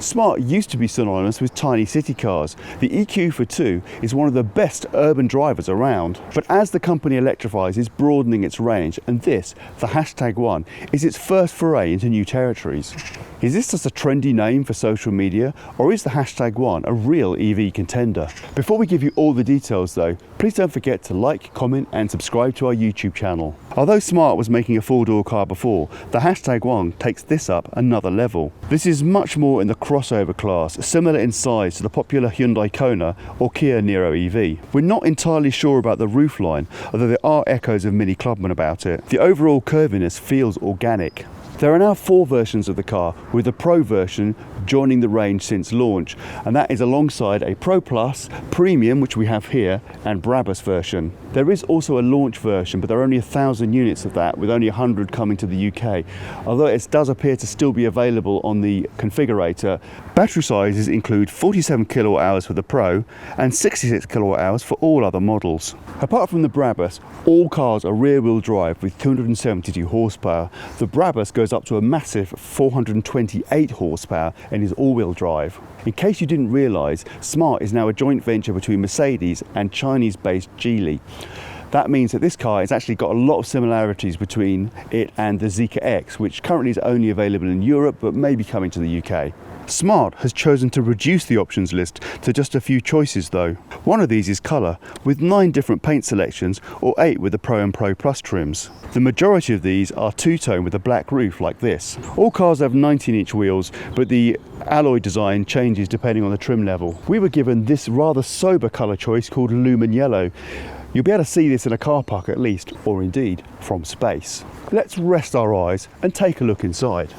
Smart used to be synonymous with tiny city cars. The EQ42 is one of the best urban drivers around. But as the company electrifies, it's broadening its range, and this, the #1, is its first foray into new territories. Is this just a trendy name for social media, or is the #1 a real EV contender? Before we give you all the details though, please don't forget to like, comment and subscribe to our YouTube channel. Although Smart was making a four-door car before, the #1 takes this up another level. This is much more in the crossover class, similar in size to the popular Hyundai Kona or Kia Niro EV. We're not entirely sure about the roofline, although there are echoes of Mini Clubman about it. The overall curviness feels organic. There are now 4 versions of the car, with the Pro version joining the range since launch, and that is alongside a Pro Plus, Premium, which we have here, and Brabus version. There is also a launch version, but there are only 1,000 units of that, with only 100 coming to the UK, although it does appear to still be available on the configurator. Battery sizes include 47 kWh for the Pro and 66 kWh for all other models. Apart from the Brabus, all cars are rear-wheel drive with 272 horsepower. The Brabus goes up to a massive 428 horsepower and is all-wheel drive. In case you didn't realise, Smart is now a joint venture between Mercedes and Chinese-based Geely. That means that this car has actually got a lot of similarities between it and the Zeekr X, which currently is only available in Europe but may be coming to the UK. Smart has chosen to reduce the options list to just a few choices though. One of these is colour, with 9 different paint selections, or 8 with the Pro and Pro Plus trims. The majority of these are two-tone with a black roof like this. All cars have 19-inch wheels, but the alloy design changes depending on the trim level. We were given this rather sober colour choice called Lumen Yellow. You'll be able to see this in a car park at least, or indeed from space. Let's rest our eyes and take a look inside.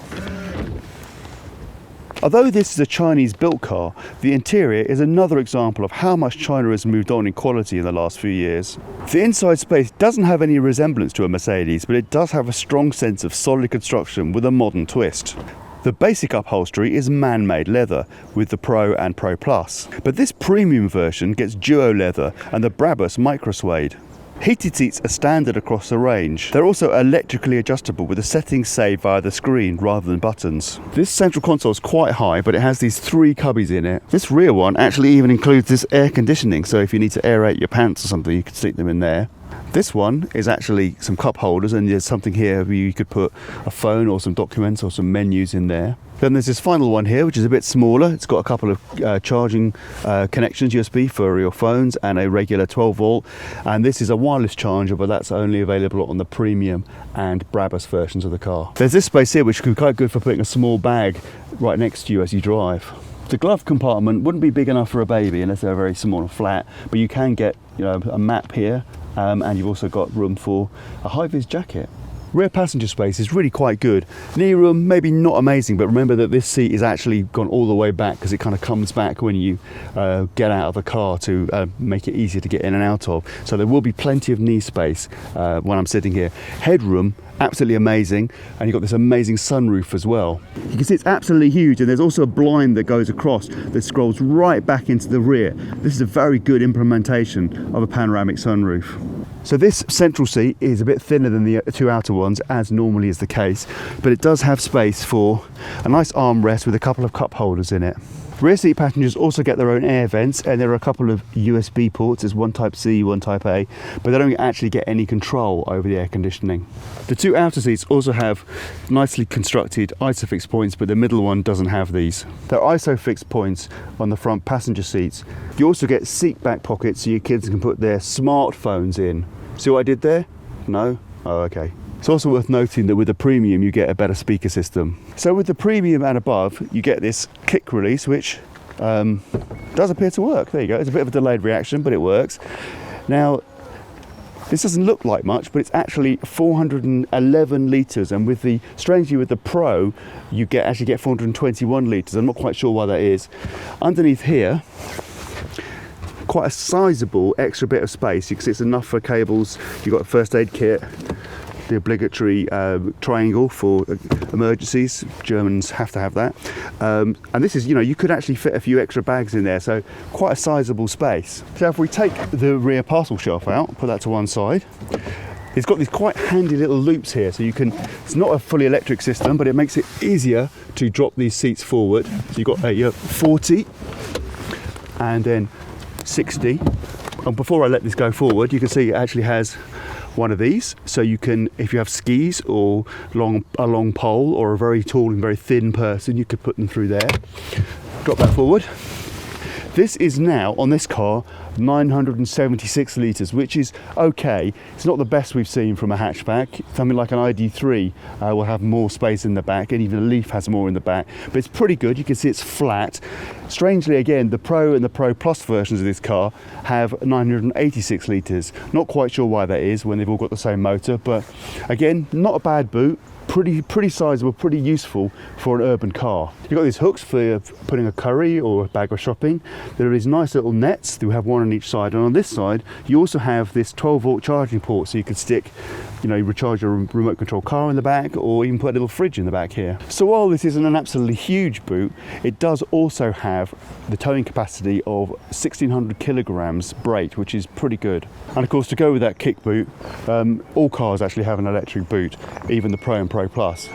Although this is a Chinese-built car, the interior is another example of how much China has moved on in quality in the last few years. The inside space doesn't have any resemblance to a Mercedes, but it does have a strong sense of solid construction with a modern twist. The basic upholstery is man-made leather with the Pro and Pro Plus, but this premium version gets duo leather and the Brabus micro suede. Heated seats are standard across the range. They're also electrically adjustable with the settings saved via the screen rather than buttons. This central console is quite high, but it has these 3 cubbies in it. This rear one actually even includes this air conditioning, so if you need to aerate your pants or something, you could stick them in there. This one is actually some cup holders, and there's something here where you could put a phone or some documents or some menus in there. Then there's this final one here, which is a bit smaller. It's got a couple of charging connections, USB for your phones, and a regular 12 volt. And this is a wireless charger, but that's only available on the Premium and Brabus versions of the car. There's this space here, which could be quite good for putting a small bag right next to you as you drive. The glove compartment wouldn't be big enough for a baby unless they're very small and flat, but you can get a map here, and you've also got room for a high-vis jacket. Rear passenger space is really quite good. Knee room, maybe not amazing, but remember that this seat is actually gone all the way back because it kind of comes back when you get out of the car to make it easier to get in and out of. So there will be plenty of knee space when I'm sitting here. Headroom, absolutely amazing, and you've got this amazing sunroof as well. You can see it's absolutely huge, and there's also a blind that goes across that scrolls right back into the rear. This is a very good implementation of a panoramic sunroof. So this central seat is a bit thinner than the 2 outer ones, as normally is the case, but it does have space for a nice armrest with a couple of cup holders in it. Rear seat passengers also get their own air vents, and there are a couple of USB ports. There's one Type C, one Type A, but they don't actually get any control over the air conditioning. The 2 outer seats also have nicely constructed ISOFIX points, but the middle one doesn't have these. There are ISOFIX points on the front passenger seats. You also get seat back pockets so your kids can put their smartphones in. See what I did there? No? Oh, okay. It's also worth noting that with the Premium you get a better speaker system. So with the Premium and above you get this kick release, which does appear to work. There you go. It's a bit of a delayed reaction, but it works. Now this doesn't look like much, but it's actually 411 litres, and strangely with the Pro you actually get 421 litres. I'm not quite sure why that is. Underneath here, quite a sizable extra bit of space because it's enough for cables. You've got a first aid kit, the obligatory triangle for emergencies. Germans have to have that. And this is, you could actually fit a few extra bags in there, so quite a sizable space. So if we take the rear parcel shelf out, put that to one side, It's got these quite handy little loops here, so you can, it's not a fully electric system, but it makes it easier to drop these seats forward. So you've got a 40 and then 60. And before I let this go forward, you can see it actually has one of these, so you can, if you have skis or a long pole or a very tall and very thin person, you could put them through there. Drop that forward. This is now, on this car, 976 litres, which is okay. It's not the best we've seen from a hatchback. Something like an ID3 will have more space in the back, and even a Leaf has more in the back, but it's pretty good. You can see it's flat. Strangely, again, the Pro and the Pro Plus versions of this car have 986 litres. Not quite sure why that is when they've all got the same motor, but again, not a bad boot. Pretty sizable, pretty useful for an urban car. You've got these hooks for putting a curry or a bag of shopping. There are these nice little nets. We have one on each side, and on this side you also have this 12-volt charging port, so you could stick, recharge your remote control car in the back, or even put a little fridge in the back here. So while this isn't an absolutely huge boot, it does also have the towing capacity of 1600 kilograms brake, which is pretty good. And of course, to go with that kick boot, all cars actually have an electric boot, even the Pro and Pro Plus.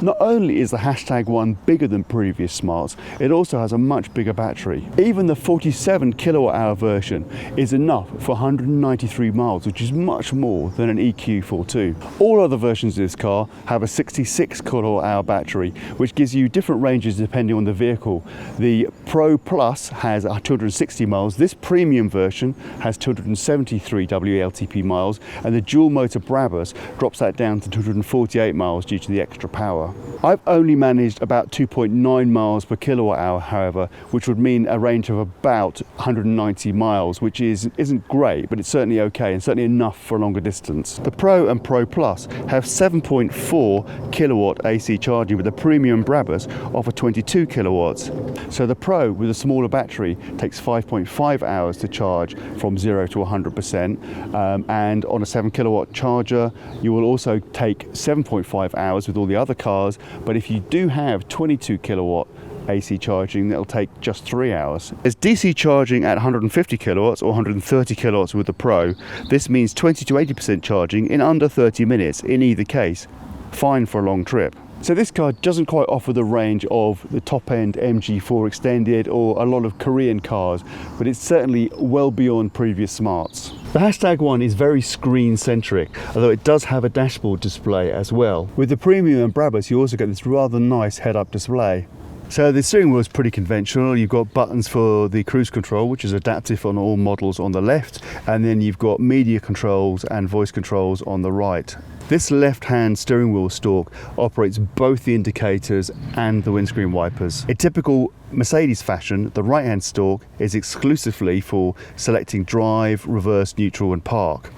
Not only is the Hashtag 1 bigger than previous Smarts, it also has a much bigger battery. Even the 47 kilowatt hour version is enough for 193 miles, which is much more than an EQ42. All other versions of this car have a 66 kilowatt hour battery, which gives you different ranges depending on the vehicle. The Pro Plus has 260 miles, this premium version has 273 WLTP miles, and the dual motor Brabus drops that down to 248 miles due to the extra power. I've only managed about 2.9 miles per kilowatt hour, however, which would mean a range of about 190 miles, which isn't great, but it's certainly okay and certainly enough for a longer distance. The Pro and Pro Plus have 7.4 kilowatt AC charging, but the premium Brabus offer 22 kilowatts. So the Pro with a smaller battery takes 5.5 hours to charge from 0 to 100%, and on a 7 kilowatt charger you will also take 7.5 hours with all the other cars, but if you do have 22 kilowatt AC charging, that'll take just 3 hours. There's DC charging at 150 kilowatts or 130 kilowatts with the Pro. This means 20 to 80% charging in under 30 minutes in either case. Fine for a long trip. So this car doesn't quite offer the range of the top-end MG4 Extended or a lot of Korean cars, but it's certainly well beyond previous Smarts. The Hashtag 1 is very screen-centric, although it does have a dashboard display as well. With the Premium and Brabus, you also get this rather nice head-up display. So the steering wheel is pretty conventional. You've got buttons for the cruise control, which is adaptive on all models on the left, and then you've got media controls and voice controls on the right. This left-hand steering wheel stalk operates both the indicators and the windscreen wipers. In typical Mercedes fashion, the right-hand stalk is exclusively for selecting drive, reverse, neutral and park.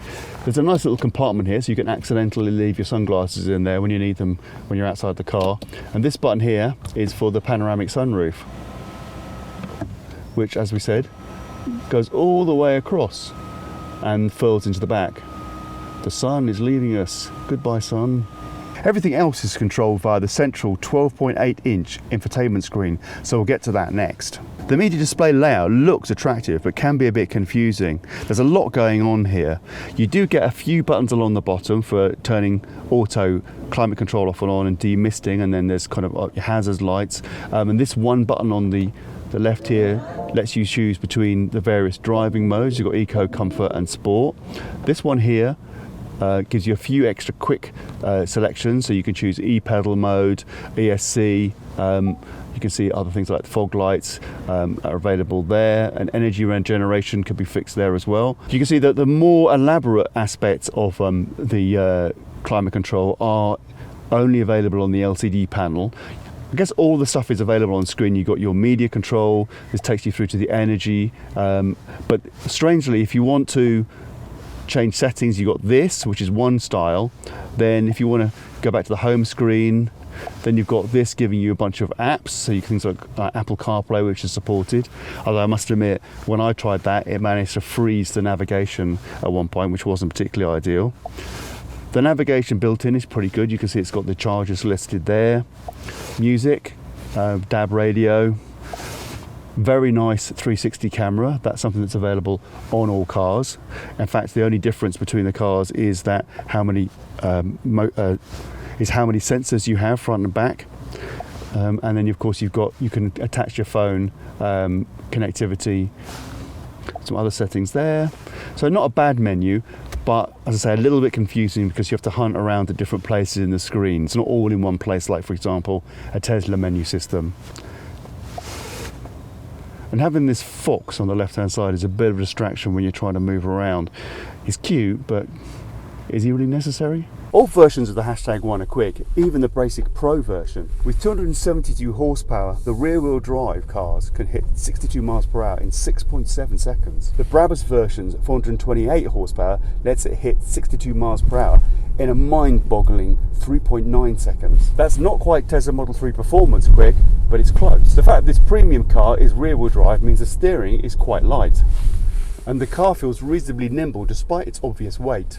There's a nice little compartment here, so you can accidentally leave your sunglasses in there when you need them when you're outside the car. And this button here is for the panoramic sunroof, which, as we said, goes all the way across and furls into the back. The sun is leaving us. Goodbye, sun. Everything else is controlled via the central 12.8-inch infotainment screen, so we'll get to that next. The media display layout looks attractive, but can be a bit confusing. There's a lot going on here. You do get a few buttons along the bottom for turning auto climate control off and on and demisting, and then there's kind of hazard lights. And this one button on the left here lets you choose between the various driving modes. You've got Eco, Comfort and Sport. This one here gives you a few extra quick selections, so you can choose e-pedal mode, ESC, you can see other things like fog lights are available there, and energy regeneration could be fixed there as well. You can see that the more elaborate aspects of the climate control are only available on the LCD panel. I guess all the stuff is available on screen. You've got your media control, this takes you through to the energy, but strangely, if you want to change settings, you've got this, which is one style. Then if you want to go back to the home screen, then you've got this giving you a bunch of apps, so you can things like Apple CarPlay, which is supported. Although I must admit, when I tried that, it managed to freeze the navigation at one point, which wasn't particularly ideal. The navigation built in is pretty good. You can see it's got the chargers listed there. Music, DAB radio. Very nice 360 camera. That's something that's available on all cars. In fact, the only difference between the cars is that how many sensors you have front and back. And then of course you can attach your phone, connectivity, some other settings there. So not a bad menu, but as I say, a little bit confusing because you have to hunt around the different places in the screen. It's not all in one place, like for example a Tesla menu system. And having this fox on the left hand side is a bit of a distraction when you're trying to move around. He's cute, but is he really necessary? All versions of the #1 are quick, even the basic Pro version. With 272 horsepower, the rear-wheel drive cars can hit 62 miles per hour in 6.7 seconds. The Brabus version's 428 horsepower lets it hit 62 miles per hour in a mind-boggling 3.9 seconds. That's not quite Tesla Model 3 performance quick, but it's close. The fact that this premium car is rear-wheel drive means the steering is quite light, and the car feels reasonably nimble despite its obvious weight.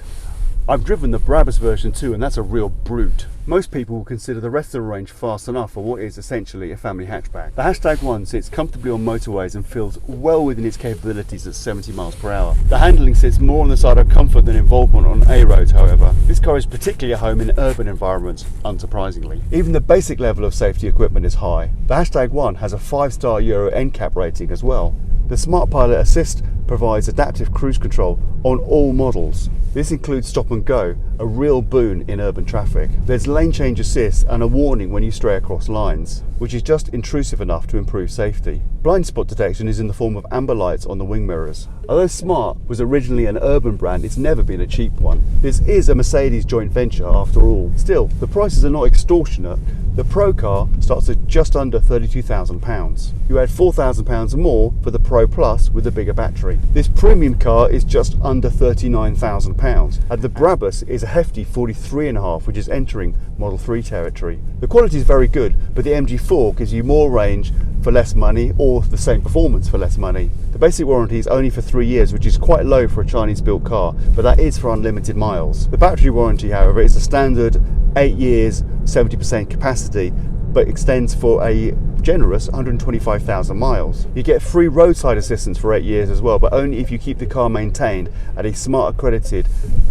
I've driven the Brabus version too, and that's a real brute. Most people will consider the rest of the range fast enough for what is essentially a family hatchback. The #1 sits comfortably on motorways and feels well within its capabilities at 70 miles per hour. The handling sits more on the side of comfort than involvement on A roads, however. This car is particularly at home in urban environments, unsurprisingly. Even the basic level of safety equipment is high. The #1 has a 5-star Euro NCAP rating as well. The Smart Pilot Assist provides adaptive cruise control on all models. This includes stop and go, a real boon in urban traffic. There's lane change assist and a warning when you stray across lines, which is just intrusive enough to improve safety. Blind spot detection is in the form of amber lights on the wing mirrors. Although Smart was originally an urban brand, it's never been a cheap one. This is a Mercedes joint venture after all. Still, the prices are not extortionate. The Pro car starts at just under £32,000. You add £4,000 more for the Pro Plus with the bigger battery. This premium car is just under £39,000, and the Brabus is a hefty 43.5, which is entering Model 3 territory. The quality is very good, but the MG4 gives you more range for less money, or the same performance for less money. The basic warranty is only for 3 years, which is quite low for a Chinese built car, but that is for unlimited miles. The battery warranty, however, is a standard 8 years, 70% capacity, but extends for a generous 125,000 miles. You get free roadside assistance for 8 years as well, but only if you keep the car maintained at a Smart accredited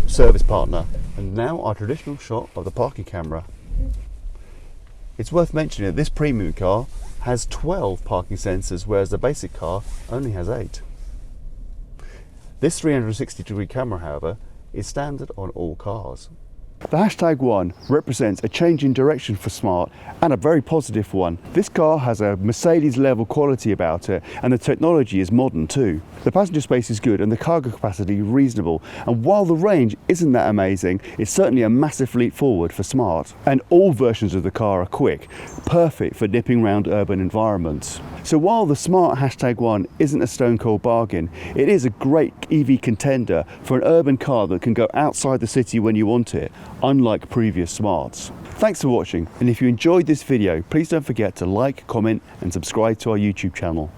service partner. And now our traditional shot of the parking camera. It's worth mentioning that this premium car has 12 parking sensors, whereas the basic car only has 8. This 360-degree camera, however, is standard on all cars. The #1 represents a change in direction for Smart, and a very positive one. This car has a Mercedes level quality about it, and the technology is modern too. The passenger space is good and the cargo capacity reasonable, and while the range isn't that amazing, it's certainly a massive leap forward for Smart. And all versions of the car are quick, perfect for nipping around urban environments. So while the Smart #1 isn't a stone cold bargain, it is a great EV contender for an urban car that can go outside the city when you want it, unlike previous Smarts. Thanks for watching, and if you enjoyed this video, please don't forget to like, comment and subscribe to our YouTube channel.